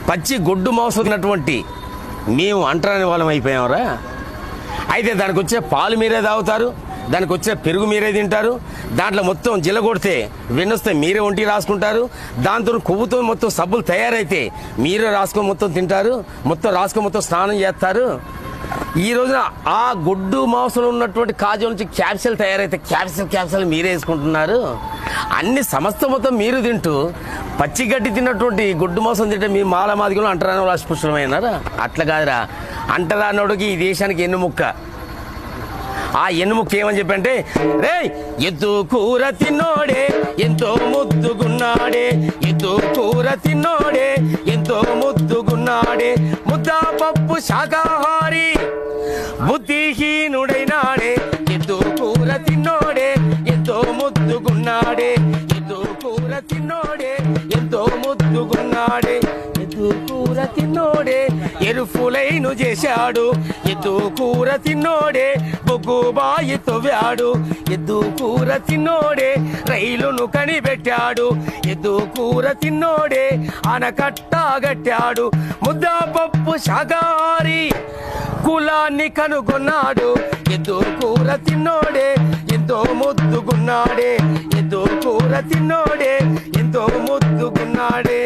పచ్చి గొడ్డు మాంసం ఉన్నటువంటి మేము అంటరాని వాళ్ళం అయిపోయామరా. అయితే దానికి వచ్చే పాలు మీరే తాగుతారు, దానికి వచ్చే పెరుగు మీరే తింటారు, దాంట్లో మొత్తం జిల్లగొడితే వెన్నొస్తే మీరే ఒంటికి రాసుకుంటారు, దాంతో కొవ్వుతో మొత్తం సబ్బులు తయారైతే మీరే రాసుకొని మొత్తం తింటారు, మొత్తం రాసుకొని మొత్తం స్నానం చేస్తారు. ఈ రోజున ఆ గొడ్డు మాంసంలో ఉన్నటువంటి కాజు నుంచి క్యాప్సిల్ తయారైతే క్యాప్సిల్ మీరే వేసుకుంటున్నారు. అన్ని సమస్త మొత్తం మీరు తింటూ పచ్చిగడ్డి తిన్నటువంటి గొడ్డు మాంసం తింటే మీ మాల మాదిగలో అంటరాని వాళ్ళు అస్పృశ్యమైనారా? అట్లా కాదురా. అంటరానోడికి ఈ దేశానికి ఎన్నుముక్క. ఆ ఎన్నుముక్క ఏమని చెప్పంటే, రే ఎద్దు కూర తిన్నోడే ఎంతో ముద్దుగున్నాడే, ఎద్దు కూర తిన్నోడే ఎంతో ముద్దుగున్నాడే, ముద్దా పప్పు శాకాహారి బుద్ధిహీనుడైనాడే, ఎద్దు కూర తిన్నోడే ఎంతో ముద్దుగున్నాడే, ఎద్దు కూర తిన్నోడే ఎంతో ముద్దుగున్నాడే, ఎద్దు కూర తిన్నోడే ఎరుఫులైను చేశాడు, ఎద్దు కూర తిన్నోడే బొగ్గు బాయి తవ్వాడు, ఎద్దు కూర తిన్నోడే రైలును కనిపెట్టాడు, ఎద్దు కూర తిన్నోడే ఆనకట్టగట్టాడు, ముద్దా పప్పు శాకాహారి కులాన్ని కనుగొన్నాడు, ఎద్దు కూర తిన్నోడే ఎంతో ముద్దుగున్నాడే, ఎద్దు కూర తిన్నోడే ఎంతో ముద్దుగున్నాడే.